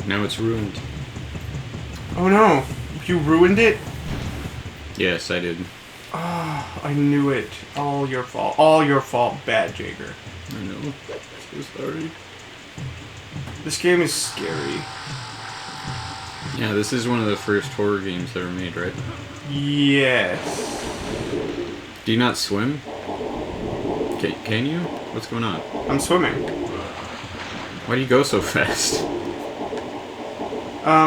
now it's ruined. Oh no, you ruined it? Yes, I did. Oh, I knew it. All your fault. All your fault, bad Jaeger. I know. So sorry. This game is scary. Yeah, this is one of the first horror games ever made, right? Yes. Do you not swim? Can you? What's going on? I'm swimming. Why do you go so fast?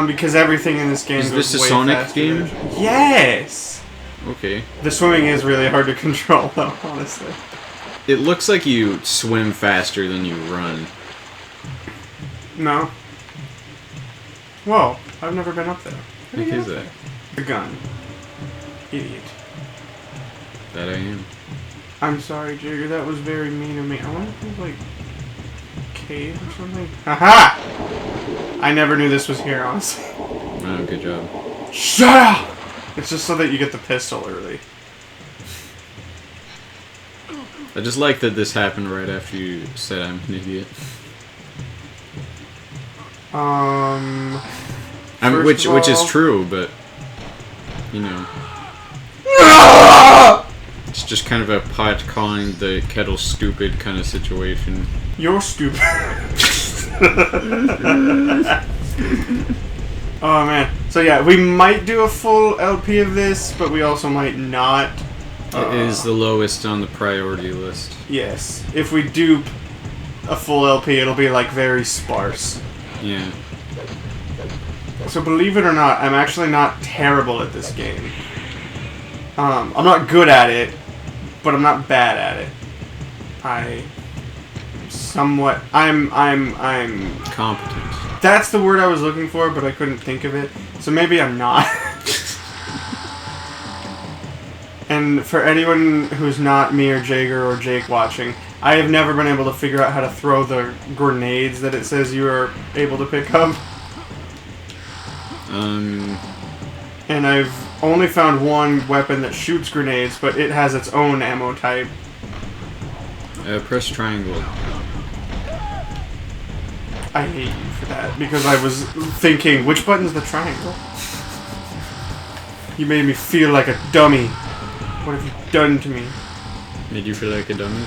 Because everything in this game Is goes this a way Sonic faster. game? Yes! Okay. The swimming is really hard to control, though, honestly. It looks like you swim faster than you run. No. Whoa, I've never been up there. What is that? The gun. Idiot. That I am. I'm sorry, Jaeger, that was very mean of me. I wonder if there's, like, a cave or something? Haha! I never knew this was here, honestly. Oh, good job. Shut up! It's just so that you get the pistol early. I just like that this happened right after you said I'm an idiot. Which is true, but you know, it's just kind of a pot calling the kettle stupid kind of situation. You're stupid. Oh man. So yeah, we might do a full LP of this, but we also might not. It is the lowest on the priority list. Yes. If we do a full LP, it'll be like very sparse. Yeah. So believe it or not, I'm actually not terrible at this game. I'm not good at it, but I'm not bad at it. I'm Competent. That's the word I was looking for, but I couldn't think of it. So maybe I'm not. And for anyone who's not me or Jaeger or Jake watching, I have never been able to figure out how to throw the grenades that it says you are able to pick up. And I've only found one weapon that shoots grenades, but it has its own ammo type. Press triangle. I hate you for that, because I was thinking, which button's the triangle? You made me feel like a dummy. What have you done to me? Made you feel like a dummy?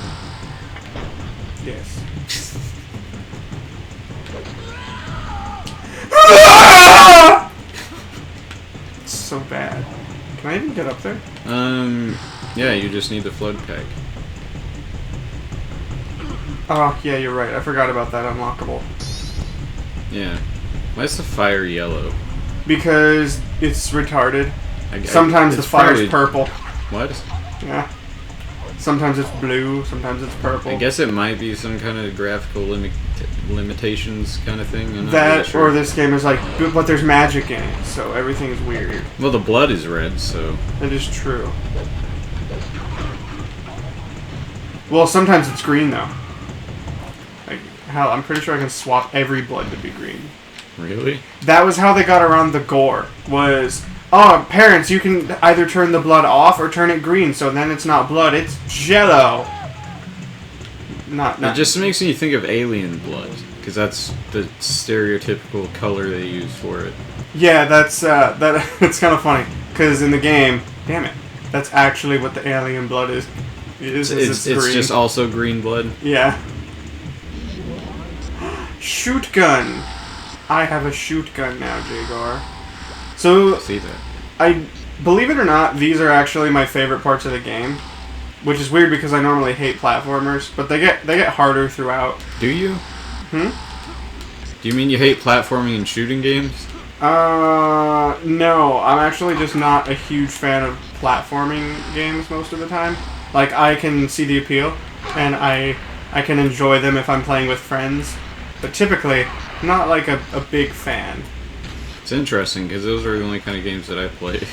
Yes. It's so bad. Can I even get up there? Yeah, you just need the flood pack. Oh, yeah, you're right. I forgot about that unlockable. Yeah. Why is the fire yellow? Because it's retarded. Sometimes the fire's purple. What? Yeah. Sometimes it's blue, sometimes it's purple. I guess it might be some kind of graphical limitations kind of thing. I'm not that, really sure. Or this game is like, but there's magic in it, so everything's weird. Well, the blood is red, so... That is true. Well, sometimes it's green, though. Like, hell, I'm pretty sure I can swap every blood to be green. Really? That was how they got around the gore, was... Oh, parents, you can either turn the blood off or turn it green, so then it's not blood, it's Jello. It just makes me think of alien blood, because that's the stereotypical color they use for it. Yeah, that's it's kind of funny, because in the game, damn it, that's actually what the alien blood is. It's green. Just also green blood. Yeah. Shoot gun. I have a shoot gun now, Jaeger. So, See that. I believe it or not, these are actually my favorite parts of the game, which is weird because I normally hate platformers, but they get harder throughout. Do you? Hmm? Do you mean you hate platforming and shooting games? No, I'm actually just not a huge fan of platforming games most of the time. Like, I can see the appeal, and I can enjoy them if I'm playing with friends, but typically, not like a big fan. It's interesting, because those are the only kind of games that I play.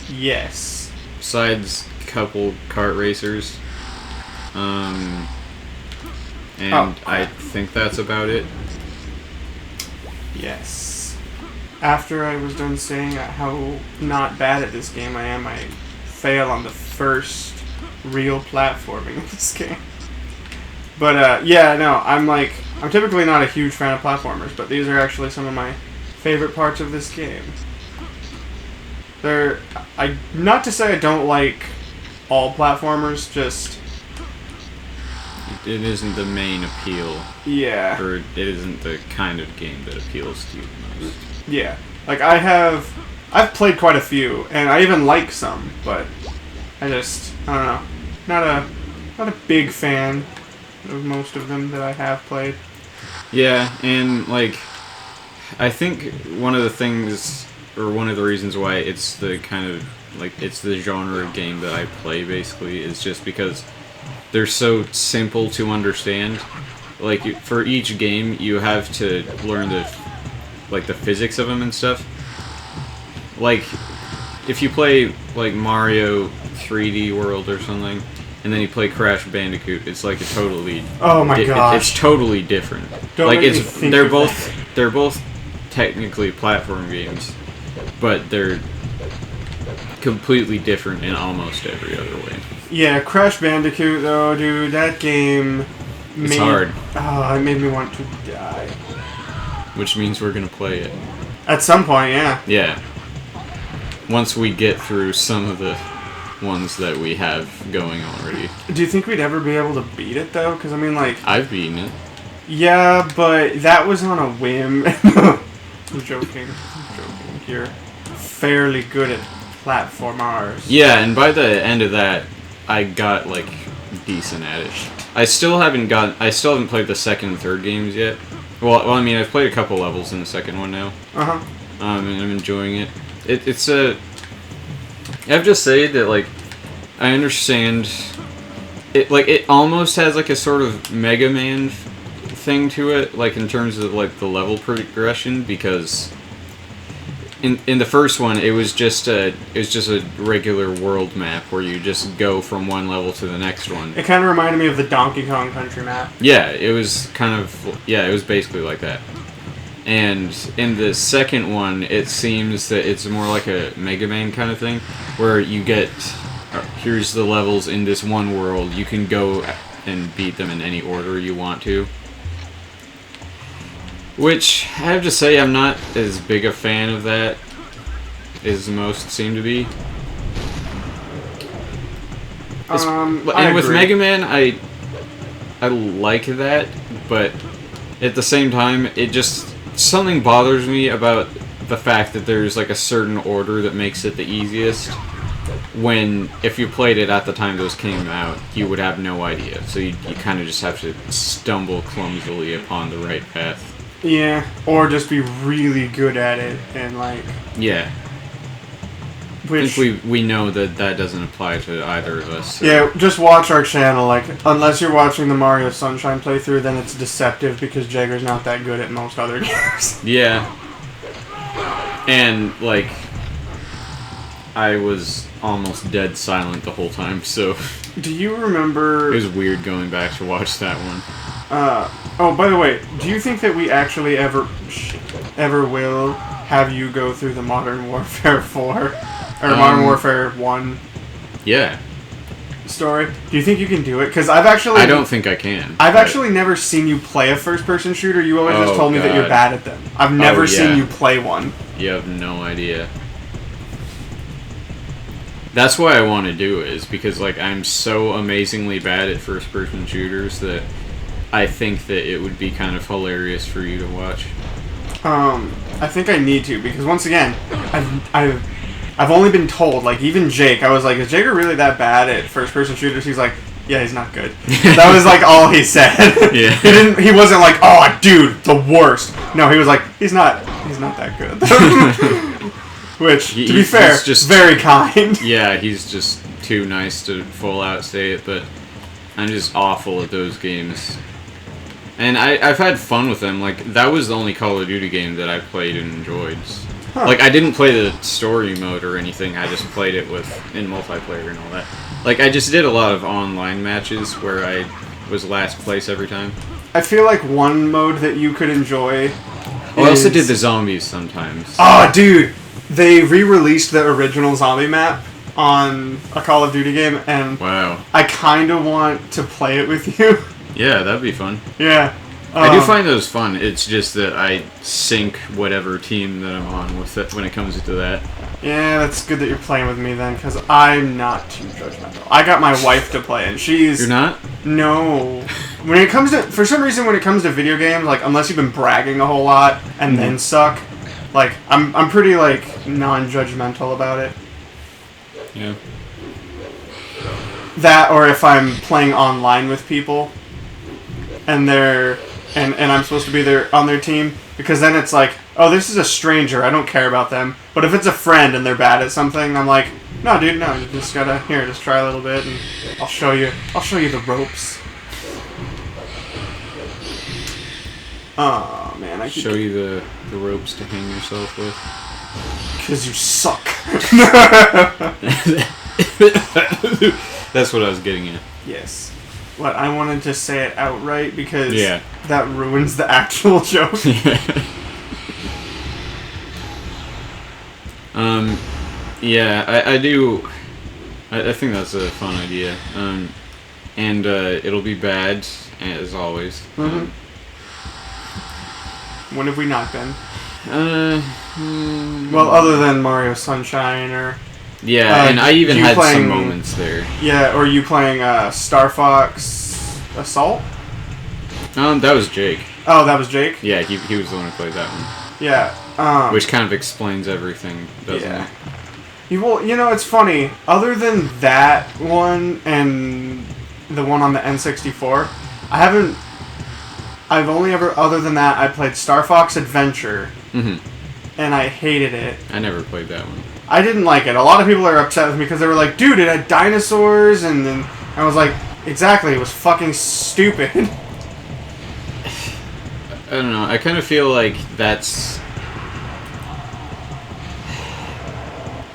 Yes. Besides a couple kart racers. And I think that's about it. Yes. After I was done saying how not bad at this game I am, I fail on the first real platforming of this game. But, yeah, no, I'm typically not a huge fan of platformers, but these are actually some of my favorite parts of this game. Not to say I don't like all platformers, just It isn't the main appeal, yeah, or it isn't the kind of game that appeals to you the most. yeah. Like I've played quite a few, and I even like some, but I don't know, not a big fan of most of them that I have played. Yeah, and like, I think one of the things, or one of the reasons why it's the kind of, like, it's the genre of game that I play, basically, is just because they're so simple to understand. Like, for each game, you have to learn the physics of them and stuff. Like, if you play, like, Mario 3D World or something, and then you play Crash Bandicoot, it's like a totally... Oh my gosh. It's totally different. Don't like, make me think they're of both they're both technically platform games, but they're completely different in almost every other way. Yeah, Crash Bandicoot though, dude, that game It's hard. Oh, it made me want to die. Which means we're gonna play it. At some point, yeah. Yeah. Once we get through some of the ones that we have going already. Do you think we'd ever be able to beat it though? Because I mean, like, I've beaten it. yeah, but that was on a whim. I'm joking. You're fairly good at platformers. Yeah, and by the end of that, I got like decent at it. I still haven't played the second and third games yet. Well, I mean, I've played a couple levels in the second one now. Uh huh. And I'm enjoying it. It's a... I have to say that, like, I understand... It almost has, like, a sort of Mega Man thing to it, like, in terms of, like, the level progression, because... In the first one, it was just a regular world map where you just go from one level to the next one. It kind of reminded me of the Donkey Kong Country map. Yeah, it was kind of... Yeah, it was basically like that. And in the second one, it seems that it's more like a Mega Man kind of thing, where you get, here's the levels in this one world, you can go and beat them in any order you want to. Which, I have to say, I'm not as big a fan of that as most seem to be. And with Mega Man, I like that, but at the same time, it just... Something bothers me about the fact that there's like a certain order that makes it the easiest, when if you played it at the time those came out, you would have no idea. So you kind of just have to stumble clumsily upon the right path. Yeah, or just be really good at it and like... Yeah. I think we know that doesn't apply to either of us. So. Yeah, just watch our channel. Like, unless you're watching the Mario Sunshine playthrough, then it's deceptive because Jaeger's not that good at most other games. Yeah. And, like, I was almost dead silent the whole time, so... Do you remember... It was weird going back to watch that one. Oh, by the way, do you think that we actually ever will have you go through the Modern Warfare 4? Or Modern Warfare 1 Yeah. story? Do you think you can do it? Because I've actually... I don't think I can. I've actually never seen you play a first-person shooter. You always just told me that you're bad at them. I've never seen you play one. You have no idea. That's why I want to do it, is because, like, I'm so amazingly bad at first-person shooters that I think that it would be kind of hilarious for you to watch. I think I need to, because once again, I've only been told, like, even Jake, I was like, is Jaeger really that bad at first-person shooters? He's like, yeah, he's not good. That was, like, all he said. Yeah. He wasn't like, oh, dude, the worst. No, he was like, he's not that good. Which, to be fair, he's just very kind. Yeah, he's just too nice to full out say it, but I'm just awful at those games. And I've had fun with them. Like, that was the only Call of Duty game that I played and enjoyed. Huh. Like, I didn't play the story mode or anything, I just played it in multiplayer and all that. Like, I just did a lot of online matches where I was last place every time. I feel like one mode that you could enjoy I also did the zombies sometimes. Oh, dude! They re-released the original zombie map on a Call of Duty game, and wow. I kind of want to play it with you. Yeah, that'd be fun. Yeah. I do find those fun. It's just that I sync whatever team that I'm on with it when it comes to that. Yeah, that's good that you're playing with me then, because I'm not too judgmental. I got my wife to play, and she's... You're not? No. When it comes to... For some reason, when it comes to video games, like, unless you've been bragging a whole lot and then suck, like, I'm pretty, like, non-judgmental about it. Yeah. That, or if I'm playing online with people, and they're... And I'm supposed to be there on their team, because then it's like, oh, this is a stranger, I don't care about them. But if it's a friend and they're bad at something, I'm like, no, dude, no, you just gotta, here, just try a little bit, and I'll show you the ropes. Oh, man, I could... Show you the ropes to hang yourself with. Because you suck. That's what I was getting at. Yes. What, I wanted to say it outright, because that ruins the actual joke. Yeah, I do. I think that's a fun idea. And it'll be bad as always. Mm-hmm. When have we not been? Well, other than Mario Sunshine or... Yeah, and I even had some moments there. Yeah, or you playing Star Fox Assault? That was Jake. Oh, that was Jake? Yeah, he was the one who played that one. Yeah. Which kind of explains everything, doesn't it? Well, you know, it's funny. Other than that one and the one on the N64, I've only ever, other than that, I played Star Fox Adventure. Mm-hmm. And I hated it. I never played that one. I didn't like it. A lot of people are upset with me because they were like, dude, it had dinosaurs, and then I was like, exactly, it was fucking stupid. I don't know, I kind of feel like that's...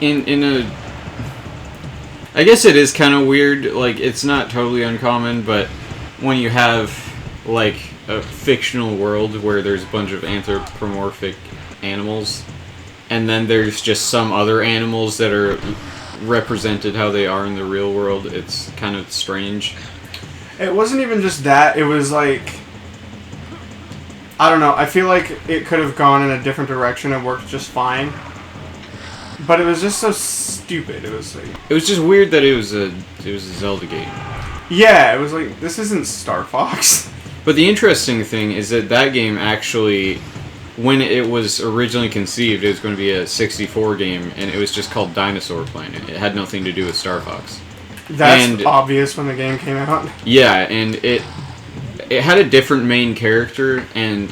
In a... I guess it is kind of weird, like, it's not totally uncommon, but when you have, like, a fictional world where there's a bunch of anthropomorphic animals, and then there's just some other animals that are represented how they are in the real world, it's kind of strange. It wasn't even just that, it was like... I don't know, I feel like it could have gone in a different direction and worked just fine. But it was just so stupid, it was like... It was just weird that it was a Zelda game. Yeah, it was like, this isn't Star Fox. But the interesting thing is that game actually... When it was originally conceived, it was going to be a 64 game, and it was just called Dinosaur Planet. It had nothing to do with Star Fox. That's obvious when the game came out. Yeah, and it had a different main character, and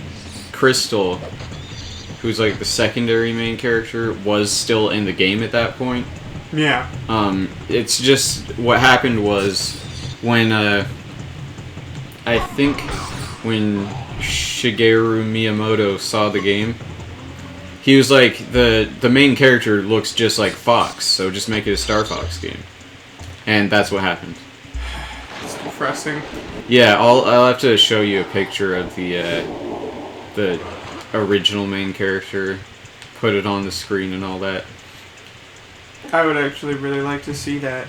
Crystal, who's like the secondary main character, was still in the game at that point. Yeah. It's just, what happened was, when, I think, when Shigeru Miyamoto saw the game, he was like, the main character looks just like Fox, so just make it a Star Fox game. And that's what happened. It's depressing. Yeah, I'll have to show you a picture of the original main character, put it on the screen and all that. I would actually really like to see that.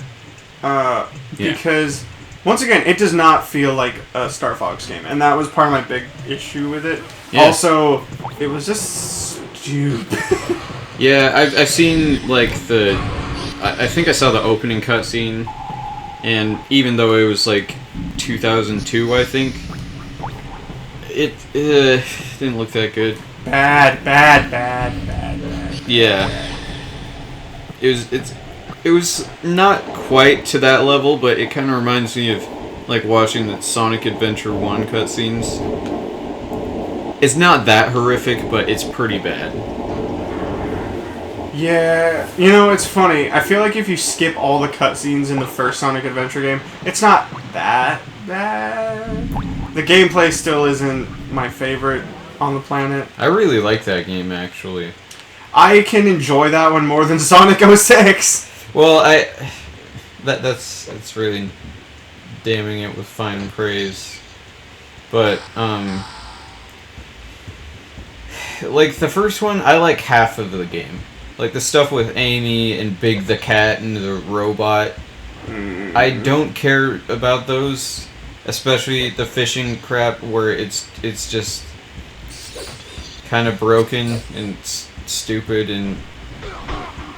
Because... Once again, it does not feel like a Star Fox game, and that was part of my big issue with it. Yeah. Also, it was just stupid. Yeah, I've seen, like, I think I saw the opening cutscene, and even though it was, like, 2002, I think, it didn't look that good. Bad. Yeah. It was not quite to that level, but it kind of reminds me of, like, watching the Sonic Adventure 1 cutscenes. It's not that horrific, but it's pretty bad. Yeah, you know, it's funny. I feel like if you skip all the cutscenes in the first Sonic Adventure game, it's not that bad. The gameplay still isn't my favorite on the planet. I really like that game, actually. I can enjoy that one more than Sonic 06. Well, that's really damning it with fine praise. But, like, the first one, I like half of the game. Like, the stuff with Amy and Big the Cat and the robot. I don't care about those. especially the fishing crap where it's just kind of broken and stupid and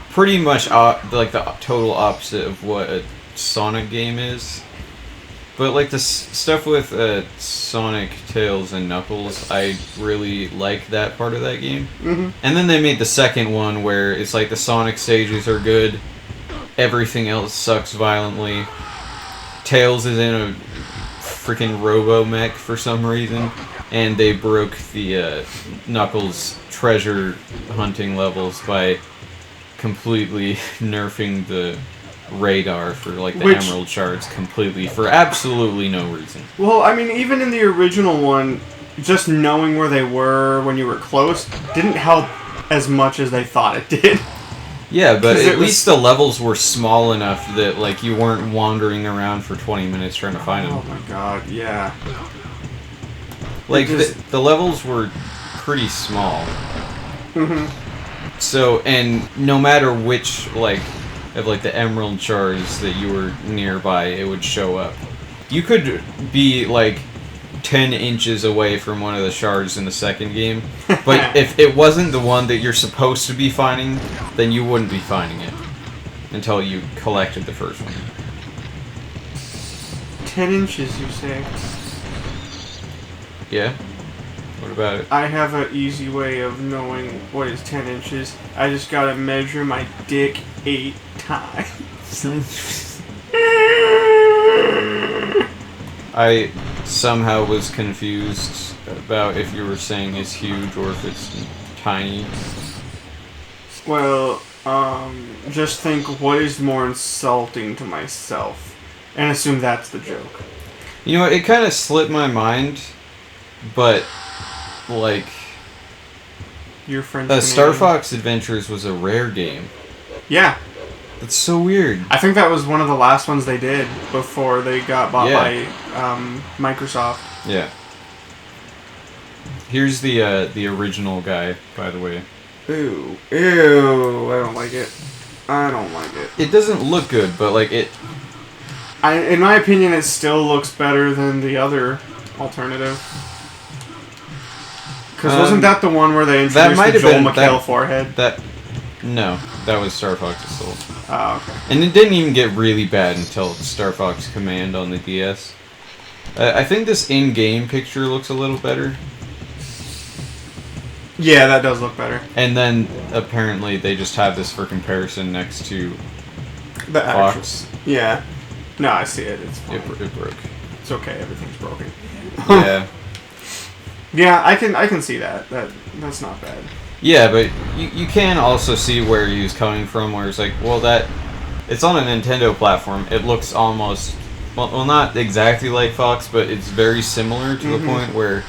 pretty much like the total opposite of what a Sonic game is. But like the stuff with Sonic, Tails, and Knuckles, I really like that part of that game. Mm-hmm. And then they made the second one where it's like the Sonic stages are good, everything else sucks violently. Tails is in a freaking robo-mech for some reason, and they broke the Knuckles treasure hunting levels by completely nerfing the radar for like the emerald shards completely for absolutely no reason. Well, I mean, even in the original one, just knowing where they were when you were close didn't help as much as they thought it did. Yeah, but at least the levels were small enough that like you weren't wandering around for 20 minutes trying to find them. Oh my god, yeah. Like the levels were pretty small. Mm-hmm. So, and no matter which of the emerald shards that you were nearby, it would show up. You could be like 10 inches away from one of the shards in the second game, but if it wasn't the one that you're supposed to be finding, then you wouldn't be finding it until you collected the first one. 10 inches, you say? Yeah? What about it? I have an easy way of knowing what is 10 inches. I just gotta measure my dick 8 times. I somehow was confused about if you were saying it's huge or if it's tiny. Well, just think what is more insulting to myself, and assume that's the joke. You know, it kind of slipped my mind, but like Your friend Star Fox Adventures was a Rare game. Yeah. That's so weird. I think that was one of the last ones they did before they got bought by Microsoft. Yeah. Here's the original guy, by the way. Ew. Ew. I don't like it. I don't like it. It doesn't look good, but like it... in my opinion, it still looks better than the other alternative. Because wasn't that the one where they introduced the Joel McHale forehead? No, that was Star Fox's Soul. Oh, okay. And it didn't even get really bad until Star Fox Command on the DS. I think this in-game picture looks a little better. Yeah, that does look better. And then, apparently, they just have this for comparison next to The Fox. Yeah. No, I see it. It's fine. It broke. It's okay. Everything's broken. Yeah. Yeah, I can see that. That's not bad. Yeah, but you can also see where he was coming from, where it's like, well, it's on a Nintendo platform. It looks almost, well, not exactly like Fox, but it's very similar to the point where...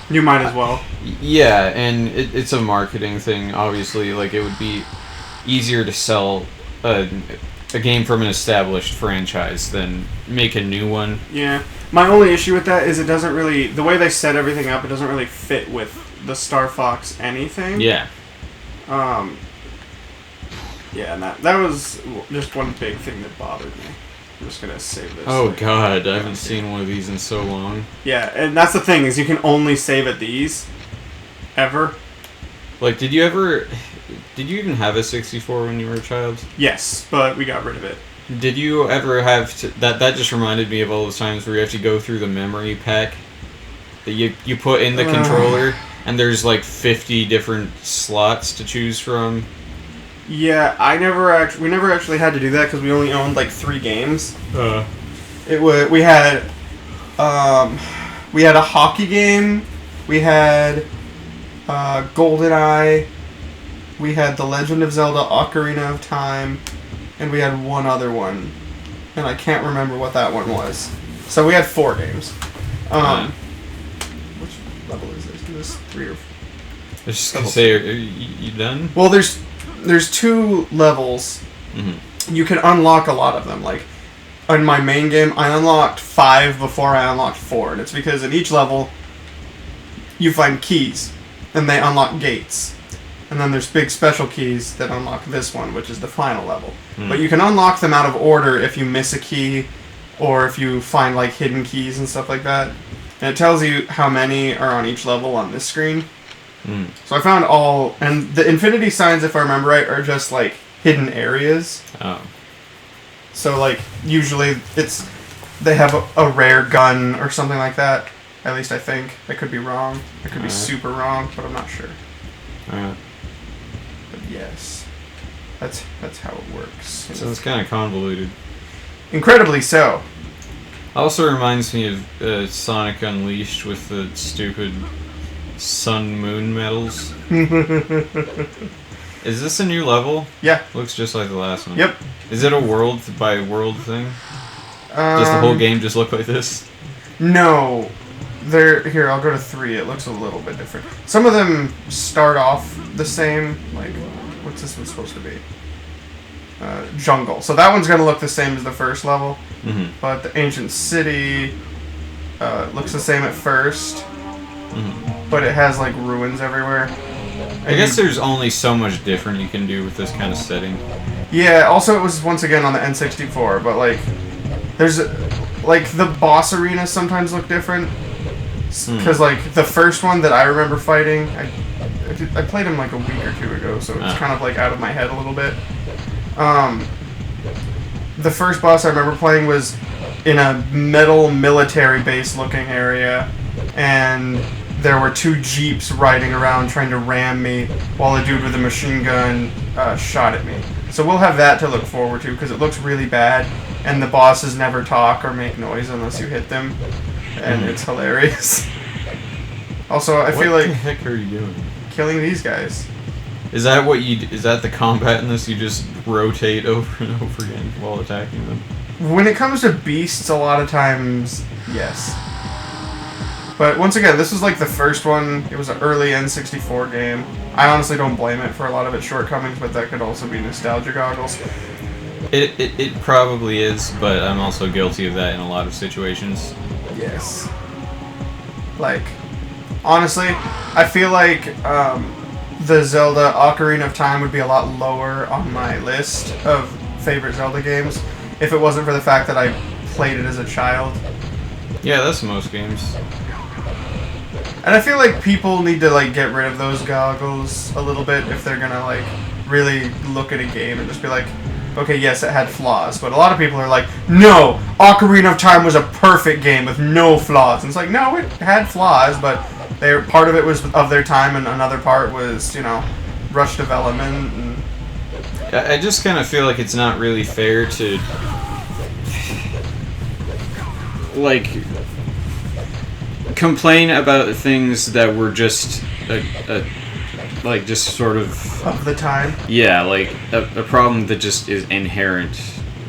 You might as well. Yeah, and it's a marketing thing, obviously. Like, it would be easier to sell a game from an established franchise than make a new one. Yeah. My only issue with that is it doesn't really... The way they set everything up, it doesn't really fit with the Star Fox anything. Yeah. Yeah, and that was just one big thing that bothered me. I'm just gonna save this. Oh god, I haven't seen one of these in so long. Yeah, and that's the thing, is you can only save at these. Ever. Like, did you even have a 64 when you were a child? Yes, but we got rid of it. Did you ever have to... That just reminded me of all those times where you have to go through the memory pack that you put in the controller, and there's like 50 different slots to choose from. Yeah, we never actually had to do that because we only owned like 3 games. We had a hockey game, we had GoldenEye, we had The Legend of Zelda: Ocarina of Time, and we had one other one, and I can't remember what that one was. So we had 4 games. Which level is this? Is this 3 or 4? I was just gonna say, are you done? Well, there's 2 levels. Mm-hmm. You can unlock a lot of them. Like, in my main game, I unlocked 5 before I unlocked 4. And it's because in each level, you find keys, and they unlock gates. And then there's big special keys that unlock this one, which is the final level. But you can unlock them out of order if you miss a key, or if you find like hidden keys and stuff like that. And it tells you how many are on each level on this screen. So I found all, and the infinity signs, if I remember right, are just like hidden areas. Oh. So like usually they have a rare gun or something like that. At least I think. I could be wrong. I could be super wrong, but I'm not sure. But yes, that's how it works. So it's kind of convoluted. Incredibly so. Also reminds me of Sonic Unleashed with the stupid sun-moon medals. Is this a new level? Yeah. Looks just like the last one. Yep. Is it a world by world thing? Does the whole game just look like this? No. Here, I'll go to 3. It looks a little bit different. Some of them start off the same. Like, what's this one supposed to be? Jungle. So that one's going to look the same as the first level. Mm-hmm. But the ancient city looks the same at first. Mm-hmm. But it has, like, ruins everywhere. I guess there's only so much different you can do with this kind of setting. Yeah, also it was, once again, on the N64. But, like, there's... Like, the boss arenas sometimes look different. Because, like, the first one that I remember fighting... I played him, like, a week or 2 ago, so it's kind of, like, out of my head a little bit. The first boss I remember playing was in a metal military base looking area, and there were 2 jeeps riding around trying to ram me while a dude with a machine gun shot at me. So we'll have that to look forward to because it looks really bad, and the bosses never talk or make noise unless you hit them, and it's hilarious. Also, I feel like... What the heck are you doing? Killing these guys. Is that what you? Is that the combat in this? You just rotate over and over again while attacking them? When it comes to beasts, a lot of times, yes. But once again, this was like the first one. It was an early N64 game. I honestly don't blame it for a lot of its shortcomings, but that could also be nostalgia goggles. It probably is, but I'm also guilty of that in a lot of situations. Yes. Like, honestly, I feel like the Zelda Ocarina of Time would be a lot lower on my list of favorite Zelda games if it wasn't for the fact that I played it as a child. Yeah, that's most games. And I feel like people need to like get rid of those goggles a little bit if they're gonna like really look at a game and just be like, okay, yes, it had flaws, but a lot of people are like, no, Ocarina of Time was a perfect game with no flaws. And it's like, no, it had flaws, but part of it was of their time, and another part was, rush development. And I just kind of feel like it's not really fair to, like, complain about things that were just like just sort of the time. Yeah, like a problem that just is inherent.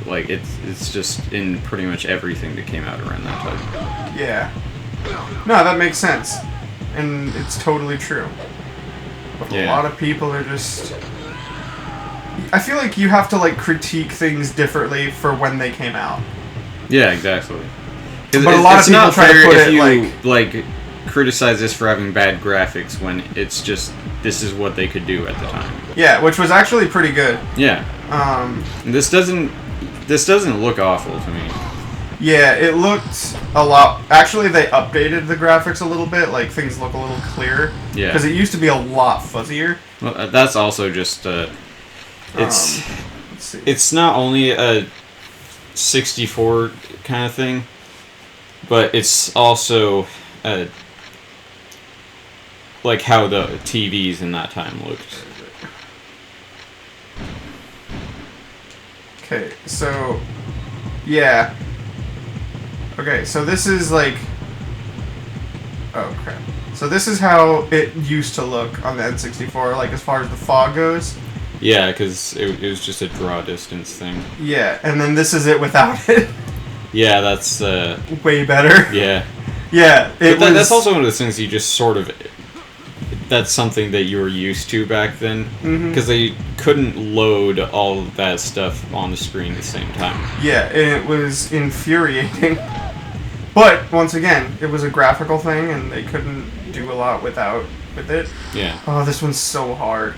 Like it's just in pretty much everything that came out around that time. Yeah. No, that makes sense. And it's totally true. But a lot of people are just... I feel like you have to, like, critique things differently for when they came out. Yeah, exactly. But a lot of people try to put it, like, criticize this for having bad graphics when it's just, this is what they could do at the time. Yeah, which was actually pretty good. Yeah. This doesn't look awful to me. Yeah, it looked a lot... Actually, they updated the graphics a little bit. Like, things look a little clearer. Yeah. Because it used to be a lot fuzzier. Well, that's also just... let's see. It's not only a 64 kind of thing, but it's also... like how the TVs in that time looked. Okay, so... Yeah. Okay, so this is like... Oh, crap. So this is how it used to look on the N64, like as far as the fog goes. Yeah, because it was just a draw distance thing. Yeah, and then this is it without it. Yeah, that's... way better. Yeah. Yeah, that's also one of those things you just sort of... That's something that you were used to back then. Because they couldn't load all of that stuff on the screen at the same time. Yeah, it was infuriating. But, once again, it was a graphical thing, and they couldn't do a lot with it. Yeah. Oh, this one's so hard.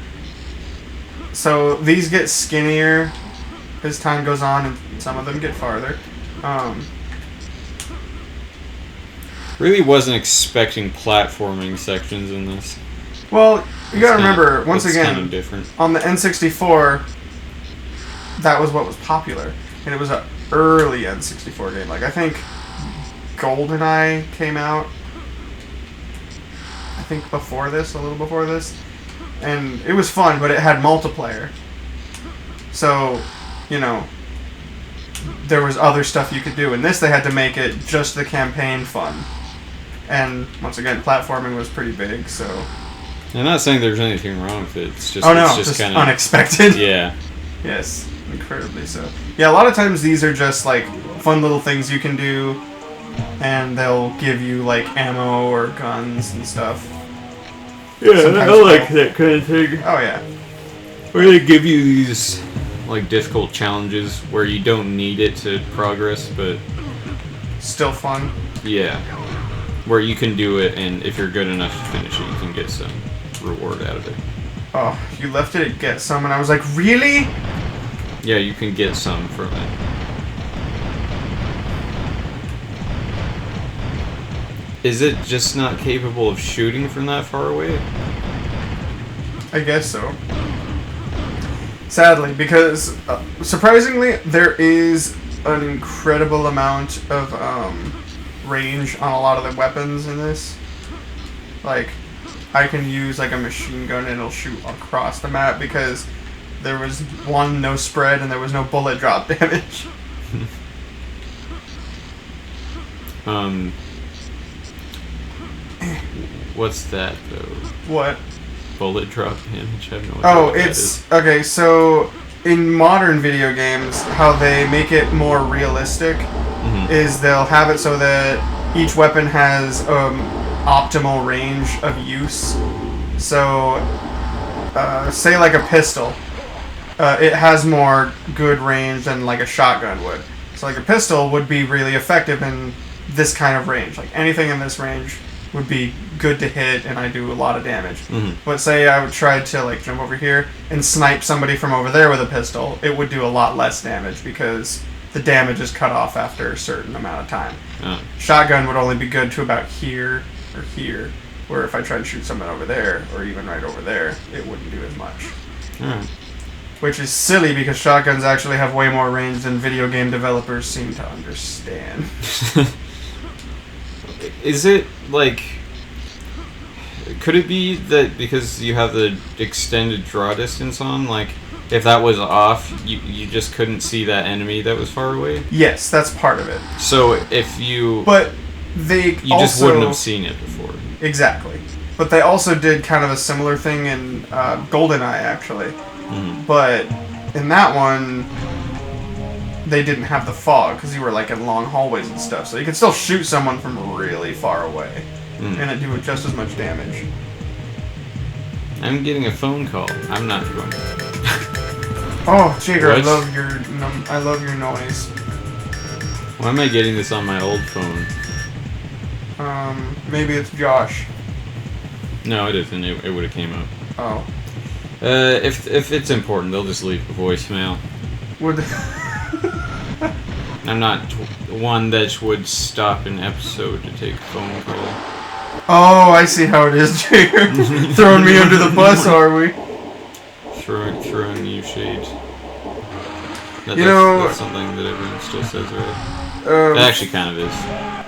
So, these get skinnier as time goes on, and some of them get farther. Really wasn't expecting platforming sections in this. Well, you gotta remember, once it's again, kind of different. on the N64, that was what was popular. And it was an early N64 game. Like, I think GoldenEye came out, I think before this, a little before this. And it was fun, but it had multiplayer. So, you know, there was other stuff you could do. In this, they had to make it just the campaign fun. And, once again, platforming was pretty big, so... I'm not saying there's anything wrong with it. It's just, oh, no, it's just kind of unexpected. Yeah. Yes, incredibly so. Yeah, a lot of times these are just, like, fun little things you can do, and they'll give you, like, ammo or guns and stuff. Yeah, Sometimes I like that kind of thing. Oh, yeah. Where they give you these, like, difficult challenges where you don't need it to progress, but... Still fun. Yeah. Where you can do it, and if you're good enough to finish it, you can get some reward out of it. Oh, you left it at get some, and I was like, really? Yeah, you can get some from it. Is it just not capable of shooting from that far away? I guess so. Sadly, because, surprisingly, there is an incredible amount of, range on a lot of the weapons in this. Like, I can use like a machine gun and it'll shoot across the map because there was no spread and there was no bullet drop damage. What's that though? What? Bullet drop damage? I have no idea. Oh, what it's okay. So in modern video games, how they make it more realistic is they'll have it so that each weapon has optimal range of use. So, say like a pistol, it has more good range than like a shotgun would. So like a pistol would be really effective in this kind of range. Like anything in this range would be good to hit, and I do a lot of damage. But say I would try to like jump over here and snipe somebody from over there with a pistol, it would do a lot less damage because the damage is cut off after a certain amount of time. Shotgun would only be good to about here or here, where if I tried to shoot someone over there or even right over there, it wouldn't do as much. Which is silly because shotguns actually have way more range than video game developers seem to understand. Is it like... Could it be that because you have the extended draw distance on, like, if that was off, you just couldn't see that enemy that was far away? Yes, that's part of it. So if you... But they You just wouldn't have seen it before. Exactly. But they also did kind of a similar thing in GoldenEye, actually. But in that one, they didn't have the fog because you were like in long hallways and stuff. So you could still shoot someone from really far away. And it do just as much damage. I'm getting a phone call. I'm not going to. Oh, Jaeger, What? I love your noise. Why am I getting this on my old phone? Maybe it's Josh. No, it isn't. It would have came up. Oh. If it's important, they'll just leave a voicemail. Would I'm not one that would stop an episode to take a phone call. Oh, I see how it is, Jaeger. Throwing me under the bus, are we? Throwing you shade. That's something that everyone still says, right? It actually kind of is.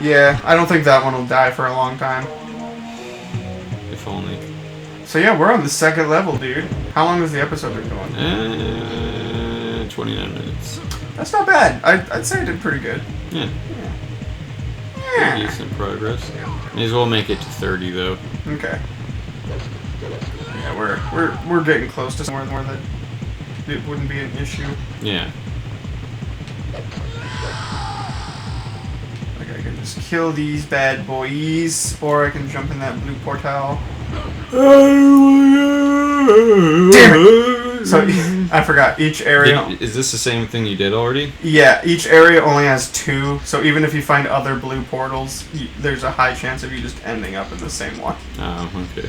Yeah, I don't think that one will die for a long time. If only. So yeah, we're on the second level, dude. How long has the episode been going? 29 minutes. That's not bad. I'd say I did pretty good. Yeah. Pretty decent progress. May as well make it to 30 though. Okay. Yeah, we're getting close to somewhere more that it wouldn't be an issue. Yeah. Like I can just kill these bad boys, or I can jump in that blue portal. Damn it! So I forgot. Each area. Is this the same thing you did already? Yeah, each area only has 2. So even if you find other blue portals, there's a high chance of you just ending up in the same one. Oh, okay.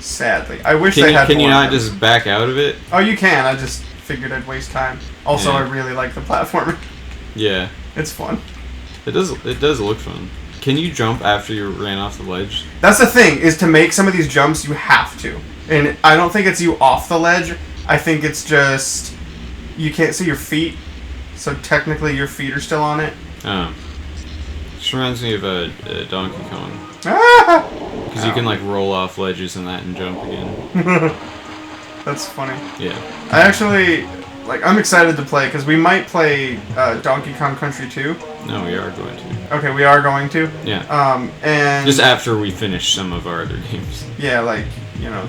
Sadly, I wish they had. Can you more not of them. just back out of it? Oh, you can. I just figured I'd waste time. Also, Yeah. I really like the platformer. Yeah. It's fun. It does look fun. Can you jump after you ran off the ledge? That's the thing, is to make some of these jumps, you have to. And I don't think it's you off the ledge. I think it's just you can't see your feet, so technically your feet are still on it. Oh. This reminds me of a Donkey Kong. Ah! Because you can like roll off ledges and that and jump again. That's funny. Yeah. I actually, I'm excited to play, because we might play Donkey Kong Country 2. No, we are going to. Okay, we are going to. Yeah. And just after we finish some of our other games. Yeah,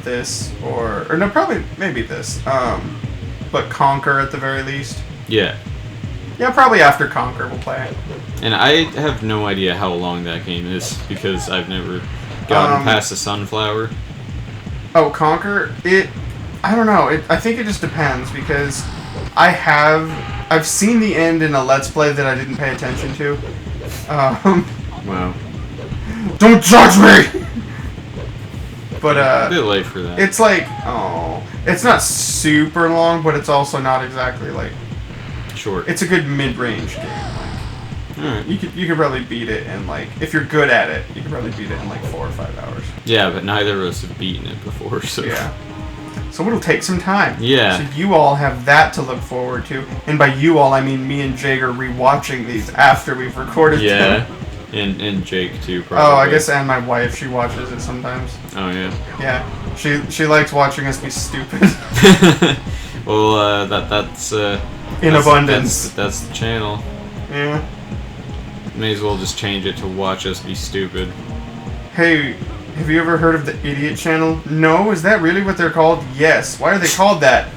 this or no, probably maybe this. But Conquer at the very least. Yeah. Yeah, probably after Conquer we'll play it. And I have no idea how long that game is because I've never gotten past the sunflower. Oh, Conquer? I don't know. I think it just depends because I've seen the end in a Let's Play that I didn't pay attention to. Wow. Don't judge me! But, a bit late for that. It's it's not super long, but it's also not exactly, short. It's a good mid-range game. Alright. You could probably beat it in, if you're good at it, you could probably beat it in, 4 or 5 hours. Yeah, but neither of us have beaten it before, so... Yeah. So it'll take some time. Yeah. So you all have that to look forward to. And by you all, I mean me and Jaeger rewatching these after we've recorded them. Yeah. And Jake, too, probably. Oh, I guess, and my wife, she watches it sometimes. Oh, yeah. Yeah. She likes watching us be stupid. Well, that's abundance. That's the channel. Yeah. May as well just change it to watch us be stupid. Hey, have you ever heard of the Idiot Channel? No? Is that really what they're called? Yes. Why are they called that?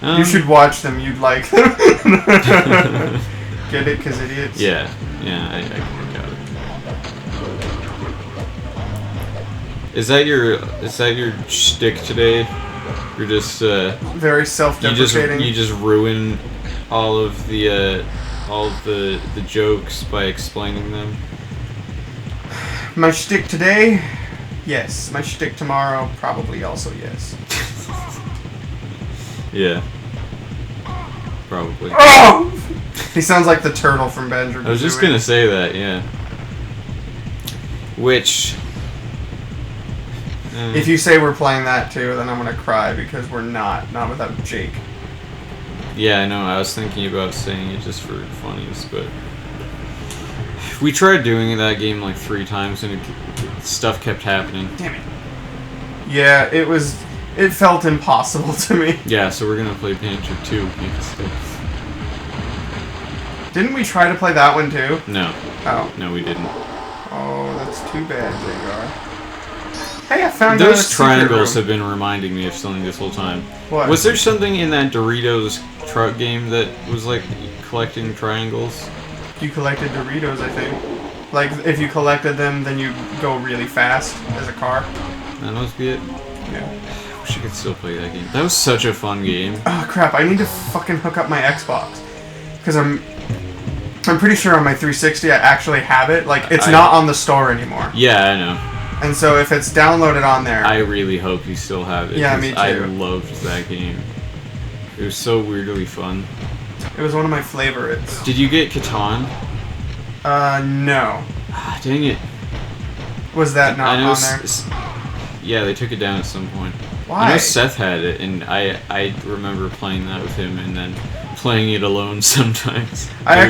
You should watch them. You'd like them. Get it? Because idiots? Yeah. Yeah, I got it. Is that your shtick today? You're just very self-deprecating. You just ruin all of the jokes by explaining them. My shtick today, yes. My shtick tomorrow, probably also yes. Yeah. Probably. Oh! He sounds like the turtle from Banjo-Kazooie. I was just gonna say that, yeah. Which... if you say we're playing that too, then I'm gonna cry because we're not. Not without Jake. Yeah, I know. I was thinking about saying it just for funnies, but... we tried doing that game 3 times and stuff kept happening. Damn it. Yeah, it felt impossible to me. Yeah, so we're gonna play Banjo 2. Didn't we try to play that one too? No. Oh. No, we didn't. Oh, that's too bad, Jaeger. Hey, I found those triangles have been reminding me of something this whole time. What? Was there something in that Doritos truck game that was collecting triangles? You collected Doritos, I think. If you collected them, then you go really fast as a car. That must be it. Yeah. I wish I could still play that game. That was such a fun game. Oh crap! I need to fucking hook up my Xbox because I'm pretty sure on my 360 I actually have it. It's not on the store anymore. Yeah, I know. And so if it's downloaded on there... I really hope you still have it. Yeah, me too. I loved that game. It was so weirdly fun. It was one of my favorites. Did you get Catan? No. Ah, dang it. Was that not on there? Yeah, they took it down at some point. Why? I know Seth had it, and I remember playing that with him and then playing it alone sometimes. I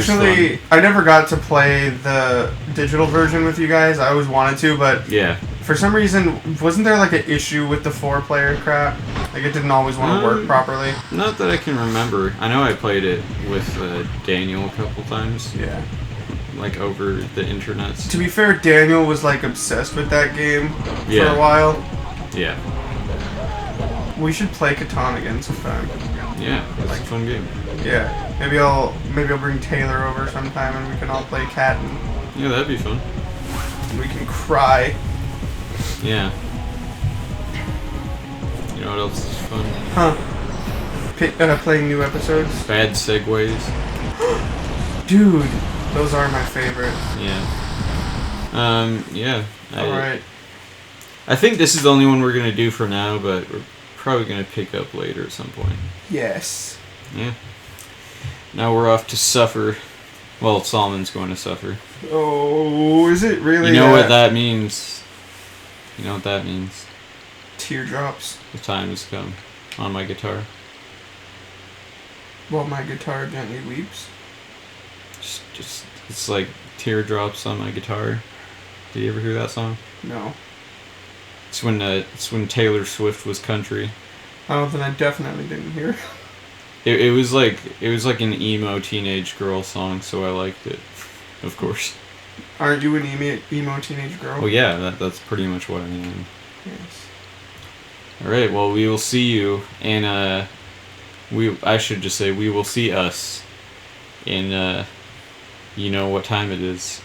never got to play the digital version with you guys. I always wanted to, but yeah. For some reason, wasn't there an issue with the 4-player crap? It didn't always want to work properly? Not that I can remember. I know I played it with Daniel a couple times. Yeah. Over the internet. To be fair, Daniel was obsessed with that game for a while. Yeah. We should play Catan again sometime. Yeah, it's a fun game. Yeah. Maybe I'll bring Taylor over sometime and we can all play cat and... Yeah, that'd be fun. We can cry. Yeah. You know what else is fun? Huh. Playing new episodes. Bad segues. Dude, those are my favorite. Yeah. Yeah. Alright. I think this is the only one we're gonna do for now, but we're probably gonna pick up later at some point. Yes. Yeah. Now we're off to suffer. Well, Solomon's going to suffer. Oh, is it really? You know what that means. You know what that means. Teardrops. The time has come on my guitar. Well, my guitar gently weeps. Just it's like teardrops on my guitar. Did you ever hear that song? No. It's when Taylor Swift was country. Oh, then I definitely didn't hear. It was like an emo teenage girl song, so I liked it. Of course. Aren't you an emo teenage girl? Well, yeah, that's pretty much what I am. Yes. All right. Well, we will see you, and I should just say we will see us in you know what time it is.